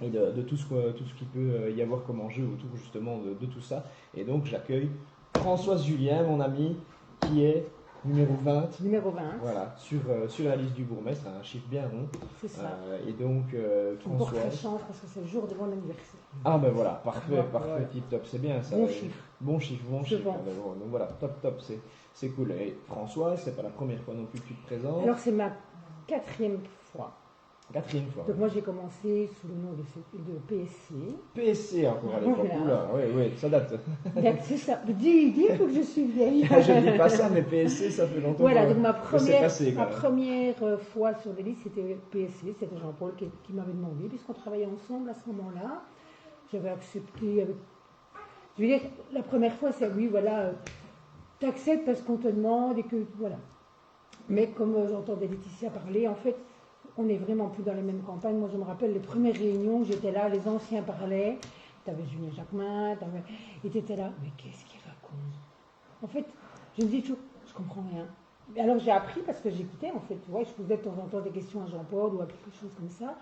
et de tout ce qu'il peut y avoir comme enjeu autour justement de tout ça. Et donc j'accueille Françoise Julien, mon amie, qui est numéro 20. Numéro 20. Voilà, sur la liste du bourgmestre, un chiffre bien rond. C'est ça. Et donc, Tu me portes Françoise. chance parce que c'est le jour de mon anniversaire. Ah ben voilà, parfait, Ouais, parfait, voilà. tip top, c'est bien ça. Bon chiffre. Bon chiffre, bon Je chiffre. pense. Ah ben bon, donc voilà, top, top, c'est cool. Et Françoise, c'est pas la première fois non plus que tu te présentes. Alors c'est ma 4e fois. 4e fois. Donc moi j'ai commencé sous le nom de PSC. PSC encore à l'époque. Voilà. Oula, oui, ça date. C'est ça. Dis, il faut que je suis vieille. Je ne dis pas ça, mais PSC, ça fait longtemps Voilà, que donc ma que c'est passé, quand même. première fois sur les listes, c'était PSC, c'était Jean-Paul qui m'avait demandé, puisqu'on travaillait ensemble à ce moment-là. J'avais accepté avec... Je veux dire, la première fois, c'est oui, voilà, t'acceptes parce qu'on te demande et que, voilà. Mais comme j'entendais Laetitia parler, en fait, on n'est vraiment plus dans les mêmes campagnes. Moi, je me rappelle les premières réunions, j'étais là, les anciens parlaient, t'avais Julien Jacquemin, et t'étais là, mais qu'est-ce qu'il raconte? En fait, je me dis toujours, je comprends rien. Alors j'ai appris parce que j'écoutais, en fait, tu vois, je posais de temps en temps des questions à Jean-Paul ou à quelque chose comme ça.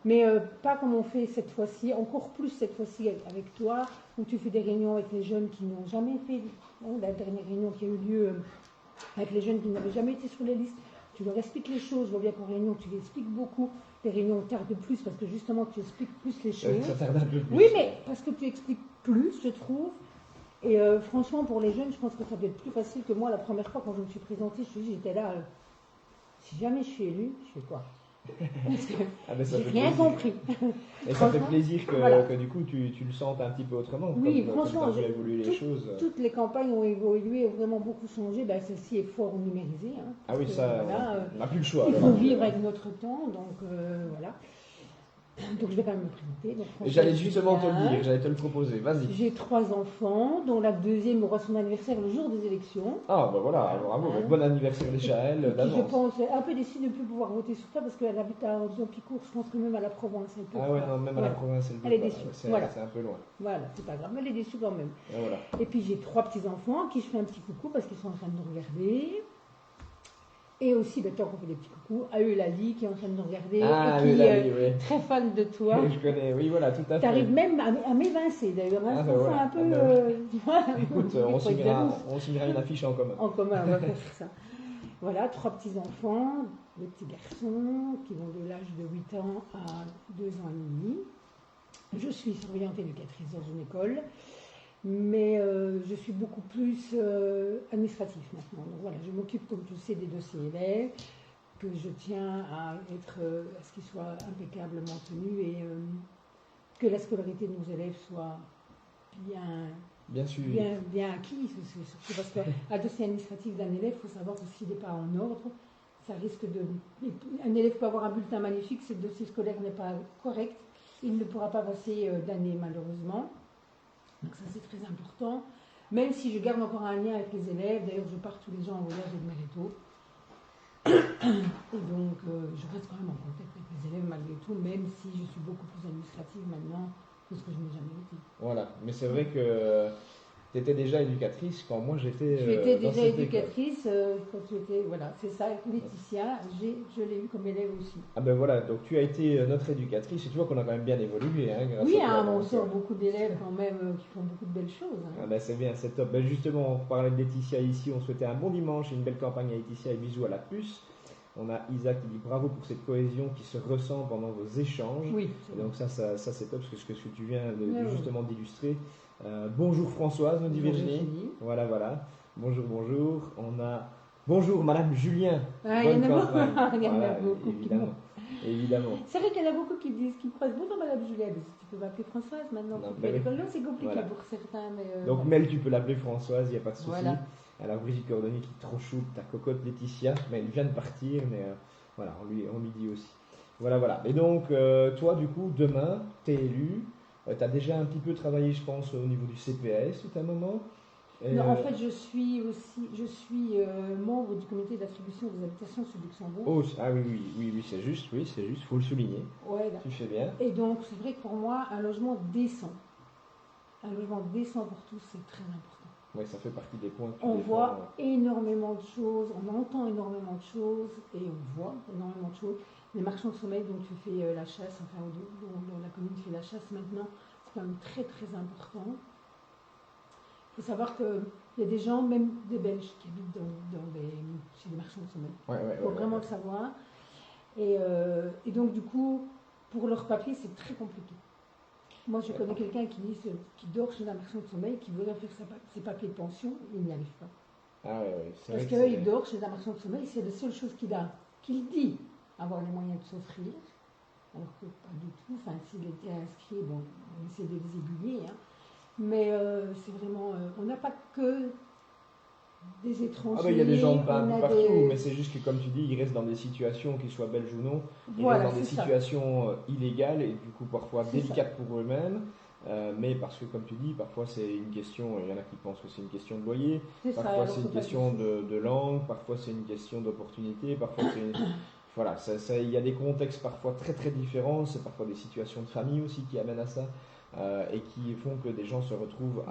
Mais pas comme on fait cette fois-ci, encore plus cette fois-ci avec toi, où tu fais des réunions avec les jeunes qui n'ont jamais fait, la dernière réunion qui a eu lieu avec les jeunes qui n'avaient jamais été sur les listes, tu leur expliques les choses, je vois bien qu'en réunion tu les expliques beaucoup, les réunions tardent plus parce que justement tu expliques plus les choses. Ça tarde un peu plus. Oui, mais parce que tu expliques plus, je trouve. Et franchement, pour les jeunes, je pense que ça doit être plus facile que moi. La première fois, quand je me suis présentée, je te dis, j'étais là, si jamais je suis élue, je fais quoi? Parce que Ah ben, ça j'ai fait rien plaisir. compris. Et ça fait plaisir que, Voilà. que du coup tu le sentes un petit peu autrement. Oui, comme franchement, tu as vu évoluer les choses. toutes les campagnes ont évolué, ont vraiment beaucoup changé. Ben, celle-ci est fort numérisée. Hein, Ah oui, parce que, ça, voilà, on n'a plus le choix. il alors, faut vivre avec notre temps, donc voilà. Donc je vais quand même me présenter. Donc, Et Françoise j'allais justement te le Julien. dire, j'allais te le proposer. Vas-y. J'ai 3 enfants, dont la deuxième aura son anniversaire le jour des élections. Ah ben voilà, bravo. Hein. Bon anniversaire déjà à elle Et puis je d'avance. pense, est un peu déçue de ne plus pouvoir voter sur toi parce qu'elle habite à Picourt, je pense que même à la Provence, elle peut Ah ouais, pas. non, même à la Voilà. province, Elle est peut pas. déçue. C'est Voilà. c'est un peu loin. Voilà, c'est pas grave, mais elle est déçue quand même. Et voilà. Et puis j'ai 3 petits-enfants à qui je fais un petit coucou parce qu'ils sont en train de nous regarder. Et aussi, tant qu'on fait des petits coucous, à Eulalie qui est en train de nous regarder Ah, et qui Eulalie, est oui. très fan de toi. Je connais, oui, voilà, tout à fait. Tu arrives même à m'évincer d'ailleurs. Hein, Ah, je ben trouve voilà. ça un peu. Ah, ben voilà, Écoute, il on faut être jalouse. s'y mettra une affiche en commun. En commun, on va faire ça. Voilà, 3 petits-enfants, 2 petits garçons qui vont de l'âge de 8 ans à 2 ans et demi. Je suis surveillante éducatrice dans une école, mais je suis beaucoup plus administratif maintenant. Donc voilà, je m'occupe, comme tu le sais, des dossiers élèves, que je tiens à ce qu'ils soient impeccablement tenus et que la scolarité de nos élèves soit Bien sûr. bien acquis, surtout parce qu'un dossier administratif d'un élève, il faut savoir que s'il n'est pas en ordre, ça risque de... Un élève peut avoir un bulletin magnifique, si le dossier scolaire n'est pas correct, il ne pourra pas passer d'année malheureusement. Donc ça c'est très important. Même si je garde encore un lien avec les élèves, d'ailleurs je pars tous les ans en voyage de Méréto. Et donc je reste quand même en contact avec les élèves malgré tout, même si je suis beaucoup plus administrative maintenant que ce que je n'ai jamais été. Voilà, mais c'est vrai que tu étais déjà éducatrice quand moi j'étais. Tu étais dans déjà cette éducatrice quand tu étais. Voilà, c'est ça, avec Laetitia, je l'ai eu comme élève aussi. Ah ben voilà, donc tu as été notre éducatrice et tu vois qu'on a quand même bien évolué. Hein, grâce Oui, à toi, hein, on donc, sort beaucoup d'élèves quand même qui font beaucoup de belles choses. Hein. Ah ben c'est bien, c'est top. Ben justement, on parlait de Laetitia ici, on souhaitait un bon dimanche et une belle campagne à Laetitia et bisous à la puce. On a Isaac qui dit bravo pour cette cohésion qui se ressent pendant vos échanges. Oui. Et donc ça c'est top, parce que ce que tu viens Oui. justement d'illustrer. Bonjour Françoise, nous dit Bonjour Virginie. Voilà. Bonjour. On a bonjour Madame Julien. Ah, il y en a beaucoup. Il y en a Voilà, beaucoup. évidemment. C'est vrai qu'il y en a beaucoup qui me croisent. Bonjour Madame Juliette. Tu peux m'appeler Françoise maintenant. Non, Tu ben fais oui. l'école. Non, c'est compliqué Voilà. pour certains. Mais, Donc voilà. Mel, tu peux l'appeler Françoise, il n'y a pas de souci. Voilà. Alors Brigitte Cordonnier qui est trop chou, ta cocotte Laetitia, mais elle vient de partir, mais voilà, on lui dit aussi. Voilà. Et donc, toi, du coup, demain, tu es élu. Tu as déjà un petit peu travaillé, je pense, au niveau du CPS tout un moment. Et, Non, en fait, je suis membre du comité d'attribution des habitations sur Luxembourg. Oh, ah oui, c'est juste, faut le souligner. Ouais, Tu fais bien. et donc, c'est vrai que pour moi, un logement décent pour tous, c'est très important. Oui, ça fait partie des points que tu On défends. voit énormément de choses, on entend énormément de choses et on voit énormément de choses. les marchands de sommeil dont tu fais la chasse, enfin, dont la commune fait la chasse maintenant, c'est quand même très très important. Il faut savoir qu'il y a des gens, même des Belges, qui habitent chez des marchands de sommeil. Il faut vraiment le savoir. Et donc, du coup, pour leur papier, c'est très compliqué. Moi, je connais quelqu'un qui dort chez un marchand de sommeil, qui voudrait faire ses papiers de pension, il n'y arrive pas. Parce qu'il dort chez un marchand de sommeil, c'est la seule chose qu'il dit avoir les moyens de s'offrir, alors que pas du tout. Enfin, s'il était inscrit, bon, on essaie de les aiguiller, hein. Mais c'est vraiment, on n'a pas que des étrangers. Il y a des gens de partout, mais c'est juste que, comme tu dis, ils restent dans des situations, qu'ils soient belges ou non, ils restent dans des situations illégales et du coup parfois délicates pour eux-mêmes. Mais parce que, comme tu dis, parfois c'est une question, il y en a qui pensent que c'est une question de loyer, parfois c'est une question de langue, parfois c'est une question d'opportunité, parfois c'est... Voilà, il y a des contextes parfois très très différents, c'est parfois des situations de famille aussi qui amènent à ça. Et qui font que des gens se retrouvent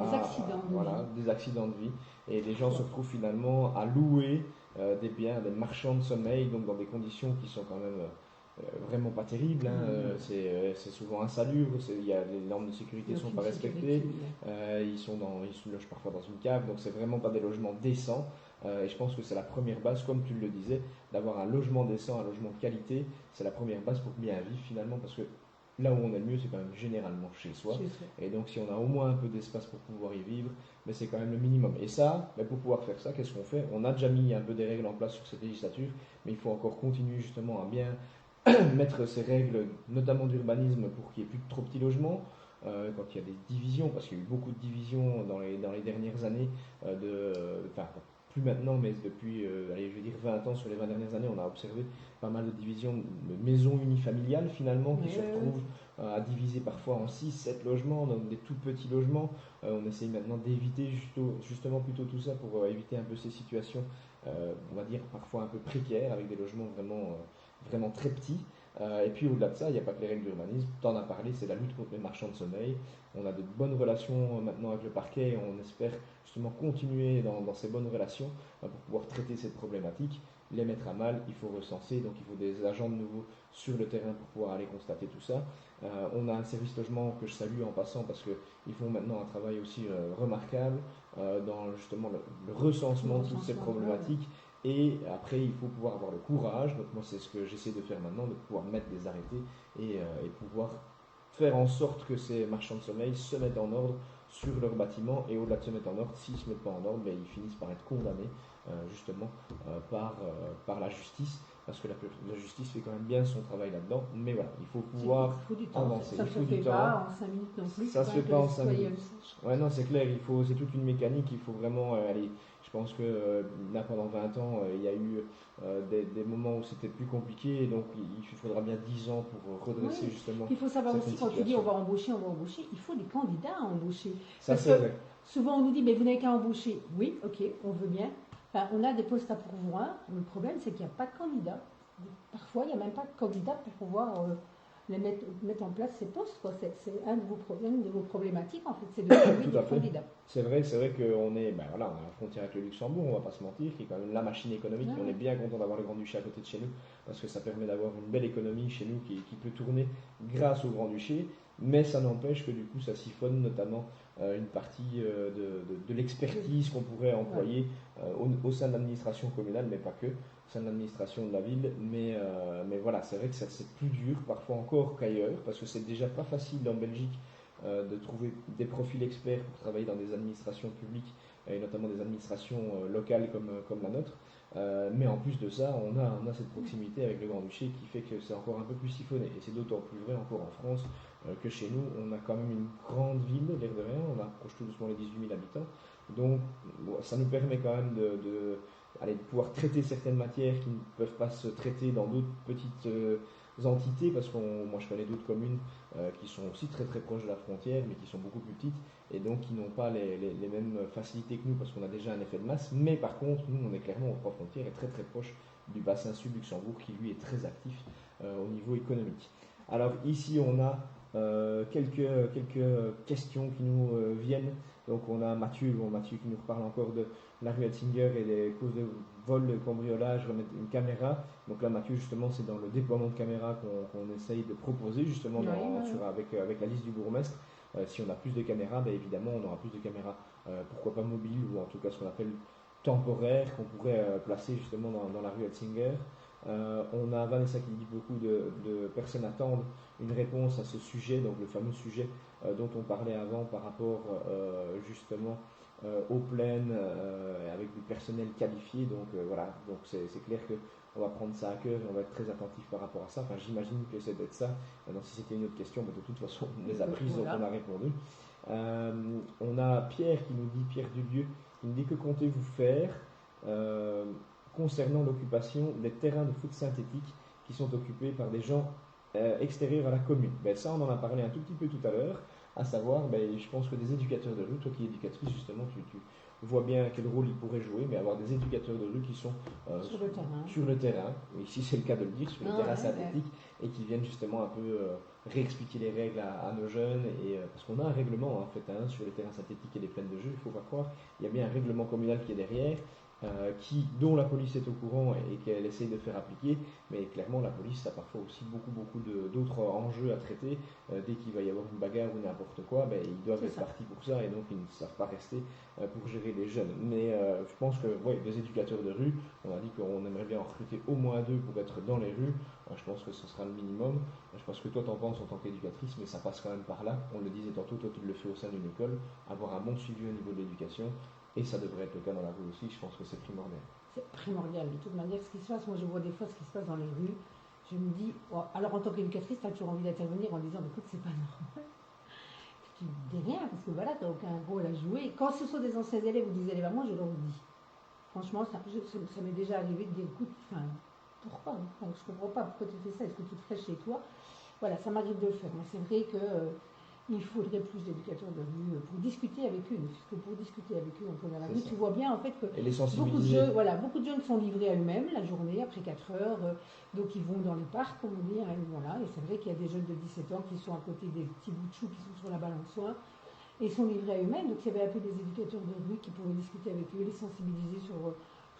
des accidents de vie, et des gens se retrouvent finalement à louer des biens, des marchands de sommeil, donc dans des conditions qui sont quand même vraiment pas terribles, hein. C'est souvent insalubre, les normes de sécurité ne sont pas respectées, ils se logent parfois dans une cave, donc c'est vraiment pas des logements décents. Et je pense que c'est la première base, comme tu le disais, d'avoir un logement décent, un logement de qualité, c'est la première base pour bien vivre finalement, parce que là où on est le mieux, c'est quand même généralement chez soi. Et donc, si on a au moins un peu d'espace pour pouvoir y vivre, mais c'est quand même le minimum. Et ça, pour pouvoir faire ça, qu'est-ce qu'on fait? On a déjà mis un peu des règles en place sur cette législature, mais il faut encore continuer justement à bien mettre ces règles, notamment d'urbanisme, pour qu'il n'y ait plus de trop petits logements. Quand il y a des divisions, parce qu'il y a eu beaucoup de divisions dans les dernières années, plus maintenant, mais depuis, je vais dire 20 ans, sur les 20 dernières années, on a observé pas mal de divisions de maisons unifamiliales finalement, qui se retrouvent à diviser parfois en 6, 7 logements, donc des tout petits logements. On essaye maintenant d'éviter justement plutôt tout ça pour éviter un peu ces situations, on va dire parfois un peu précaires, avec des logements vraiment très petits. Et puis au-delà de ça, il n'y a pas que les règles d'urbanisme, tu en as parlé, c'est la lutte contre les marchands de sommeil. On a de bonnes relations maintenant avec le parquet, et on espère justement continuer dans ces bonnes relations pour pouvoir traiter cette problématique. Les mettre à mal, il faut recenser, donc il faut des agents de nouveau sur le terrain pour pouvoir aller constater tout ça. On a un service logement que je salue en passant, parce qu'ils font maintenant un travail aussi remarquable dans justement le recensement de toutes ces problématiques. Et après, il faut pouvoir avoir le courage, donc moi c'est ce que j'essaie de faire maintenant, de pouvoir mettre des arrêtés et pouvoir faire en sorte que ces marchands de sommeil se mettent en ordre sur leur bâtiment, et au-delà de se mettre en ordre, s'ils ne se mettent pas en ordre, ils finissent par être condamnés justement par la justice, parce que la justice fait quand même bien son travail là-dedans. Mais voilà, il faut pouvoir avancer. Ça ne se fait pas en 5 minutes non plus. Ça se fait pas en 5 minutes. Ouais, non, c'est clair, c'est toute une mécanique, il faut vraiment aller. Je pense que là, pendant 20 ans, il y a eu des moments où c'était plus compliqué, et donc il faudra bien 10 ans pour redresser justement. Il faut savoir aussi, quand tu dis on va embaucher, il faut des candidats à embaucher. Ça, c'est vrai. Souvent on nous dit, mais vous n'avez qu'à embaucher. Oui, ok, on veut bien. Enfin, on a des postes à pourvoir. Le problème, c'est qu'il n'y a pas de candidats. Parfois, il n'y a même pas de candidats pour pouvoir mettre en place ces postes, quoi. C'est un de vos problèmes, de vos problématiques, en fait, c'est de trouver des candidats. C'est vrai qu'on est, on a la frontière avec le Luxembourg, on ne va pas se mentir, qui est quand même la machine économique. On est bien content d'avoir le Grand-Duché à côté de chez nous, parce que ça permet d'avoir une belle économie chez nous qui peut tourner grâce au Grand-Duché, mais ça n'empêche que du coup ça siphonne notamment une partie de l'expertise qu'on pourrait employer au sein de l'administration communale, mais pas que, au sein de l'administration de la ville. Mais voilà, c'est vrai que c'est plus dur parfois encore qu'ailleurs, parce que c'est déjà pas facile en Belgique de trouver des profils experts pour travailler dans des administrations publiques, et notamment des administrations locales comme la nôtre. Mais en plus de ça, on a cette proximité avec le Grand-Duché qui fait que c'est encore un peu plus siphonné. Et c'est d'autant plus vrai encore en France que chez nous, on a quand même une grande ville, l'air de rien, on approche tout doucement les 18 000 habitants. Donc ça nous permet quand même de pouvoir traiter certaines matières qui ne peuvent pas se traiter dans d'autres petites entités, parce que moi je connais d'autres communes qui sont aussi très très proches de la frontière, mais qui sont beaucoup plus petites, et donc qui n'ont pas les mêmes facilités que nous, parce qu'on a déjà un effet de masse. Mais par contre, nous on est clairement aux 3 frontières et très très proche du bassin sud Luxembourg, qui lui est très actif au niveau économique. Alors ici on a quelques questions qui nous viennent. Donc on a Mathieu qui nous reparle encore de la rue Hetzinger et des causes de vol, de cambriolage, remettre une caméra. Donc là Mathieu justement c'est dans le déploiement de caméras qu'on essaye de proposer justement avec la liste du bourgmestre. Si on a plus de caméras, ben évidemment on aura plus de caméras, pourquoi pas mobiles ou en tout cas ce qu'on appelle temporaires qu'on pourrait placer justement dans la rue Hetzinger. On a Vanessa qui dit beaucoup de personnes attendent une réponse à ce sujet, donc le fameux sujet dont on parlait avant par rapport justement aux plaines avec du personnel qualifié. Donc voilà, donc c'est clair qu'on va prendre ça à cœur et on va être très attentif par rapport à ça. Enfin, j'imagine que c'est d'être ça. Maintenant, si c'était une autre question, mais de toute façon, on les a prises, donc on a répondu. On a Pierre qui nous dit, Pierre Dulieu, qui nous dit que comptez-vous faire concernant l'occupation des terrains de foot synthétiques qui sont occupés par des gens extérieurs à la commune. Ben, ça, on en a parlé un tout petit peu tout à l'heure, à savoir, ben, je pense que des éducateurs de rue, toi qui es éducatrice justement, tu vois bien quel rôle ils pourraient jouer, mais avoir des éducateurs de rue qui sont sur le terrain, ici c'est le cas de le dire, sur le terrain synthétique, et qui viennent justement un peu réexpliquer les règles à nos jeunes, et, parce qu'on a un règlement en fait sur les terrains synthétiques et les plaines de jeu, il faut pas croire, il y a bien un règlement communal qui est derrière, dont la police est au courant et qu'elle essaye de faire appliquer, mais clairement la police a parfois aussi beaucoup d'autres enjeux à traiter. Dès qu'il va y avoir une bagarre ou n'importe quoi, ben, ils doivent être partis pour ça et donc ils ne savent pas rester pour gérer les jeunes. Mais je pense que des éducateurs de rue, on a dit qu'on aimerait bien en recruter au moins 2 pour être dans les rues. Je pense que ce sera le minimum. Je pense que toi t'en penses en tant qu'éducatrice, mais ça passe quand même par là. On le disait tantôt, toi tu le fais au sein d'une école, avoir un bon suivi au niveau de l'éducation. Et ça devrait être le cas dans la rue aussi, je pense que c'est primordial. C'est primordial, de toute manière, ce qui se passe, moi je vois des fois ce qui se passe dans les rues, je me dis, alors en tant qu'éducatrice, tu as toujours envie d'intervenir en disant, écoute, c'est pas normal. Tu ne dis rien, parce que voilà, tu n'as aucun rôle à jouer. Quand ce sont des anciens élèves ou des élèves à moi, je leur dis. Franchement, ça m'est déjà arrivé de dire, écoute, pourquoi je ne comprends pas pourquoi tu fais ça, est-ce que tu le ferais chez toi? Voilà, ça m'arrive de le faire, mais c'est vrai que... il faudrait plus d'éducateurs de rue pour discuter avec eux, puisque pour discuter avec eux, on peut dans la rue, tu vois bien en fait que beaucoup de jeunes sont livrés à eux-mêmes la journée, après 4 heures, donc ils vont dans les parcs, comme on dit, voilà, et c'est vrai qu'il y a des jeunes de 17 ans qui sont à côté des petits bouts de choux qui sont sur la balançoire, et ils sont livrés à eux-mêmes, donc il y avait un peu des éducateurs de rue qui pouvaient discuter avec eux, les sensibiliser sur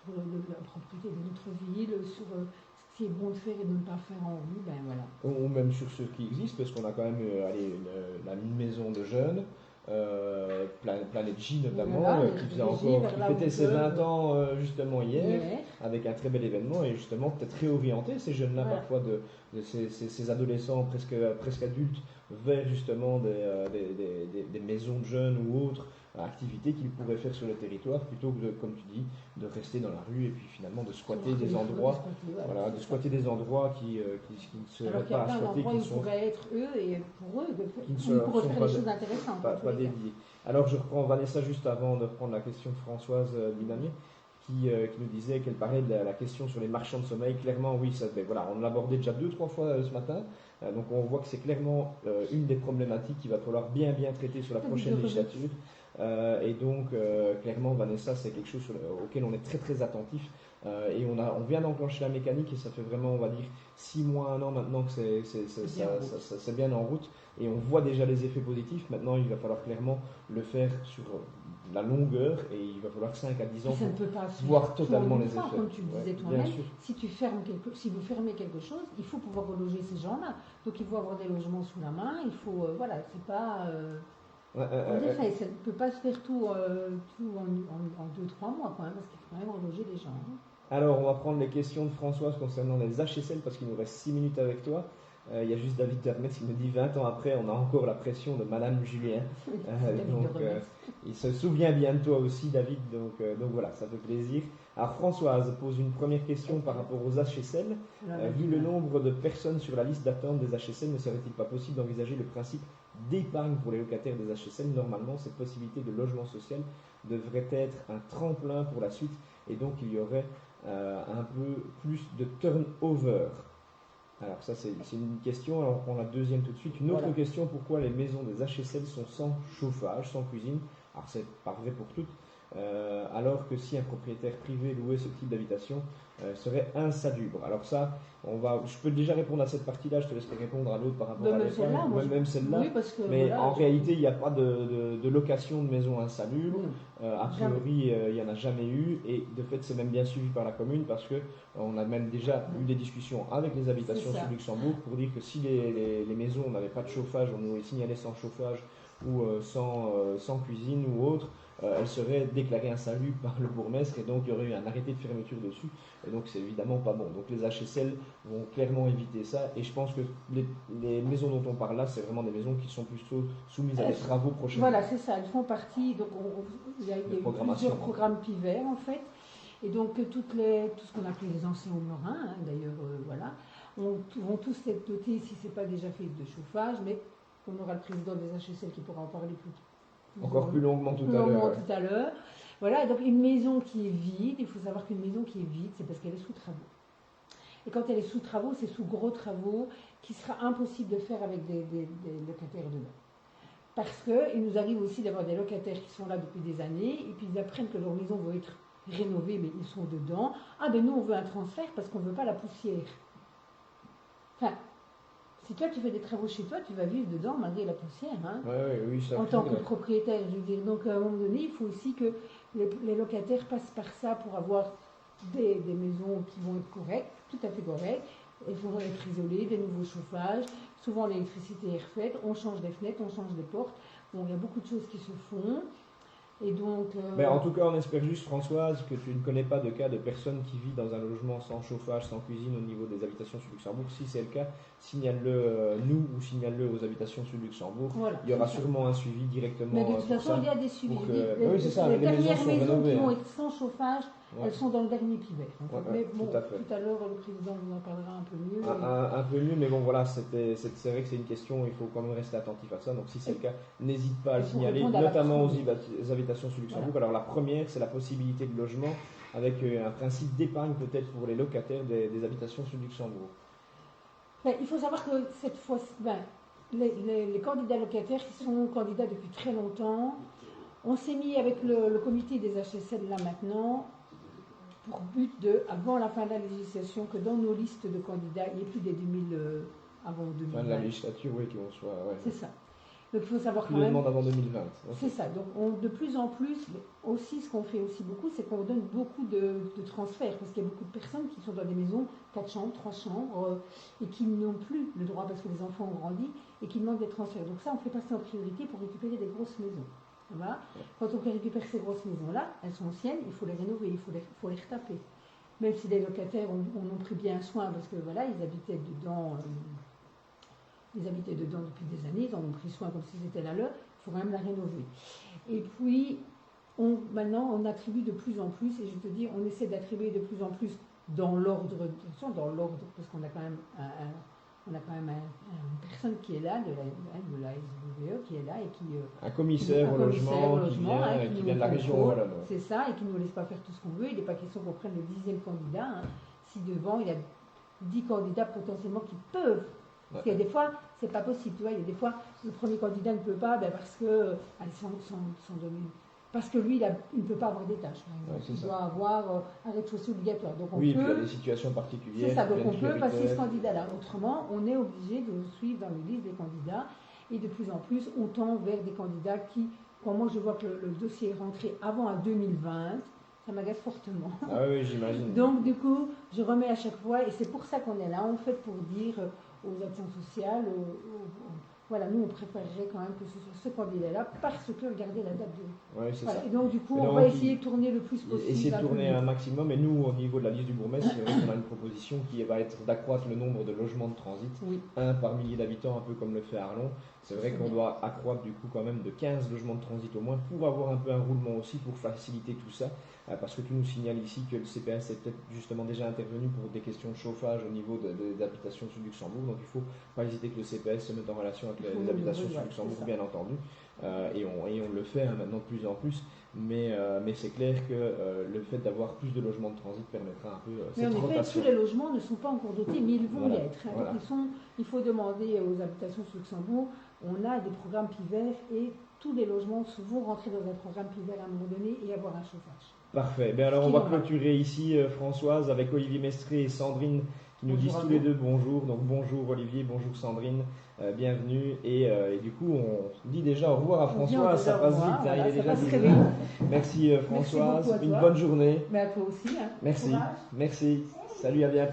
la propriété de notre ville, sur ce qui est bon de faire et de ne pas faire en rue, ben voilà. Ou même sur ceux qui existent, parce qu'on a quand même une maison de jeunes, Planète J notamment, voilà, qui fêtait ses 20 ans justement hier, avec un très bel événement, et justement peut-être réorienter ces jeunes-là parfois de ces adolescents presque adultes vers justement des maisons de jeunes ou autres activités qu'ils pourraient faire sur le territoire plutôt que, comme tu dis, de rester dans la rue et puis finalement de squatter des endroits, de squatter des endroits qui ne seraient pas à squatter, qui pourraient être eux et pour eux, ils pourraient faire des choses intéressantes. Pas dédiés. Alors je reprends Vanessa juste avant de reprendre la question de Françoise Binamier qui nous disait qu'elle parlait de la question sur les marchands de sommeil. Clairement, oui, voilà, on l'a abordé déjà 2-3 fois ce matin. Donc on voit que c'est clairement une des problématiques qu'il va falloir bien traiter sur la prochaine législature. Et donc clairement Vanessa, c'est quelque chose auquel on est très attentif. Et on vient d'enclencher la mécanique et ça fait vraiment, on va dire, 6 mois, 1 an maintenant que c'est bien en route. Et on voit déjà les effets positifs. Maintenant, il va falloir clairement le faire sur la longueur et il va falloir 5 à 10 ans pour voir totalement les effets. Comme tu le disais toi-même, si vous fermez quelque chose, il faut pouvoir reloger ces gens-là. Donc il faut avoir des logements sous la main, il faut, voilà, c'est pas... en effet, ça ne peut pas se faire tout en 2-3 mois quand même, parce qu'il faut quand même reloger les gens. Alors, on va prendre les questions de Françoise concernant les HSL parce qu'il nous reste 6 minutes avec toi. Il y a juste David Dermet qui me dit 20 ans après, on a encore la pression de Madame Julien. Il se souvient bien de toi aussi, David. Donc voilà, ça fait plaisir. Alors Françoise pose une première question par rapport aux HSL. Vu le nombre de personnes sur la liste d'attente des HSL, ne serait-il pas possible d'envisager le principe d'épargne pour les locataires des HSL? Normalement, cette possibilité de logement social devrait être un tremplin pour la suite et donc il y aurait un peu plus de turnover. Alors ça c'est une question, alors on prend la deuxième tout de suite. Une autre question, pourquoi les maisons des HSL sont sans chauffage, sans cuisine? Alors c'est pas vrai pour toutes. alors que si un propriétaire privé louait ce type d'habitation, serait insalubre. Alors ça, je peux déjà répondre à cette partie-là, je te laisserai répondre à l'autre par rapport à l'épargne, même celle-là. Oui, parce que mais voilà, en réalité, il n'y a pas de location de maison insalubre. A priori, il n'y en a jamais eu. Et de fait, c'est même bien suivi par la commune parce qu'on a même déjà eu des discussions avec les habitations sur Luxembourg pour dire que si les maisons n'avaient pas de chauffage, on nous les signalait sans chauffage ou sans cuisine ou autre, elle serait déclarée insalubre par le bourgmestre et donc il y aurait eu un arrêté de fermeture dessus et donc c'est évidemment pas bon. Donc les HSL vont clairement éviter ça et je pense que les maisons dont on parle là, c'est vraiment des maisons qui sont plutôt soumises à des travaux prochainement. Voilà, c'est ça, elles font partie, donc il y a eu plusieurs programmes PIVER en fait, et donc tout ce qu'on appelle les anciens Marins, d'ailleurs, voilà, vont tous être dotés, si ce n'est pas déjà fait, de chauffage, mais on aura le président des HSL qui pourra en parler plus longuement tout à l'heure. Voilà, donc une maison qui est vide, il faut savoir qu'une maison qui est vide, c'est parce qu'elle est sous travaux. Et quand elle est sous travaux, c'est sous gros travaux, qui sera impossible de faire avec des locataires dedans. Parce qu'il nous arrive aussi d'avoir des locataires qui sont là depuis des années, et puis ils apprennent que leur maison va être rénovée, mais ils sont dedans. Ah ben nous on veut un transfert parce qu'on ne veut pas la poussière. Enfin, si toi tu fais des travaux chez toi, tu vas vivre dedans malgré la poussière. Hein, oui, ça en tant que propriétaire, je veux dire. Donc à un moment donné, il faut aussi que les locataires passent par ça pour avoir des maisons qui vont être correctes, tout à fait correctes. Elles vont être isolées, des nouveaux chauffages. Souvent l'électricité est refaite, on change des fenêtres, on change des portes. Bon, il y a beaucoup de choses qui se font. Et donc, en tout cas, on espère juste, Françoise, que tu ne connais pas de cas de personnes qui vivent dans un logement sans chauffage, sans cuisine au niveau des habitations sur Luxembourg. Si c'est le cas, signale-le nous ou signale-le aux habitations sur Luxembourg. Voilà, il y aura sûrement un suivi directement. Mais de toute façon, il y a des suivis. Oui, c'est ça, les dernières maisons qui vont être sans chauffage, elles sont dans le dernier PIVER. Mais bon, tout à l'heure, le président vous en parlera un peu mieux. Un peu mieux, mais bon, voilà, c'est vrai que c'est une question, il faut quand même rester attentif à ça. Donc, si c'est le cas, n'hésite pas à le signaler, notamment aux habitations sur Luxembourg. Voilà. Alors, la première, c'est la possibilité de logement avec un principe d'épargne peut-être pour les locataires des habitations sur Luxembourg. Il faut savoir que cette fois, les candidats locataires qui sont candidats depuis très longtemps, on s'est mis avec le comité des HSL là maintenant, pour but avant la fin de la législation, que dans nos listes de candidats, il n'y ait plus des 2000 avant 2020. Fin de la législature, oui, qu'on soit. Ouais. C'est ça. Donc il faut savoir quand même. Demande avant 2020. C'est ça. Donc de plus en plus, aussi ce qu'on fait aussi beaucoup, c'est qu'on donne beaucoup de transferts, parce qu'il y a beaucoup de personnes qui sont dans des maisons 4 chambres, 3 chambres, et qui n'ont plus le droit parce que les enfants ont grandi, et qui demandent des transferts. Donc ça, on fait passer en priorité pour récupérer des grosses maisons. Voilà. Quand on récupère ces grosses maisons-là, elles sont anciennes, il faut les rénover, il faut les retaper. Même si les locataires ont pris bien soin, parce que voilà, ils habitaient dedans depuis des années, ils en ont pris soin comme si c'était la leur, il faut quand même la rénover. Et puis, maintenant, on attribue de plus en plus, et je te dis, on essaie d'attribuer de plus en plus dans l'ordre, parce qu'on a quand même une personne qui est là, de la SWE, qui est là et qui... un commissaire au logement qui vient de la région Wallonne. C'est ça, et qui ne nous laisse pas faire tout ce qu'on veut. Il n'est pas question qu'on prenne le 10e candidat. Si devant, il y a 10 candidats potentiellement qui peuvent. Parce qu'il y a des fois, c'est pas possible. Tu vois, il y a des fois, le premier candidat ne peut pas parce que... Parce que lui, il ne peut pas avoir des tâches. Il doit avoir un rez-de-chaussée obligatoire. Donc puis il y a des situations particulières. C'est ça, donc on peut passer ce candidat-là. Autrement, on est obligé de suivre dans les listes des candidats. Et de plus en plus, on tend vers des candidats qui, quand moi je vois que le dossier est rentré avant 2020, ça m'agace fortement. Ah oui, j'imagine. Donc du coup, je remets à chaque fois, et c'est pour ça qu'on est là, en fait, pour dire aux actions sociales, voilà, nous on préférerait quand même que ce soit ce candidat-là, parce que regardez la date de... Ouais, c'est ça. Et donc du coup, on va essayer de tourner le plus possible. Essayer de tourner un maximum, et nous, au niveau de la liste du bourgmestre, c'est vrai qu'on a une proposition qui va être d'accroître le nombre de logements de transit, un par millier d'habitants, un peu comme le fait Arlon. C'est vrai qu'on doit accroître du coup quand même de 15 logements de transit au moins, pour avoir un peu un roulement aussi, pour faciliter tout ça. Parce que tu nous signales ici que le CPS est peut-être justement déjà intervenu pour des questions de chauffage au niveau des habitations sur Luxembourg, donc il ne faut pas hésiter que le CPS se mette en relation avec les habitations sur Luxembourg, bien entendu, et on le fait maintenant de plus en plus. mais c'est clair que le fait d'avoir plus de logements de transit permettra un peu Mais en cette effet, rotation. tous les logements ne sont pas encore dotés, mais ils vont Voilà, y être. Hein. voilà. Donc il faut demander aux habitations sur Luxembourg, on a des programmes PIVER et tous les logements vont rentrer dans un programme PIVER à un moment donné et avoir un chauffage. Parfait. Ben alors on Qui va normal. clôturer ici, Françoise, avec Olivier Mestré et Sandrine qui nous Bonjour disent à tous vous. les deux bonjour. Donc bonjour Olivier, bonjour Sandrine, bienvenue. Et du coup, on dit déjà au revoir à On dit Françoise, ça déjà au passe revoir, vite, hein, voilà, il est ça déjà passe 10 très heures. vite. Merci Françoise, beaucoup à une toi. bonne journée. Mais à toi aussi. Hein. Merci, Courage. merci. Salut, à bientôt.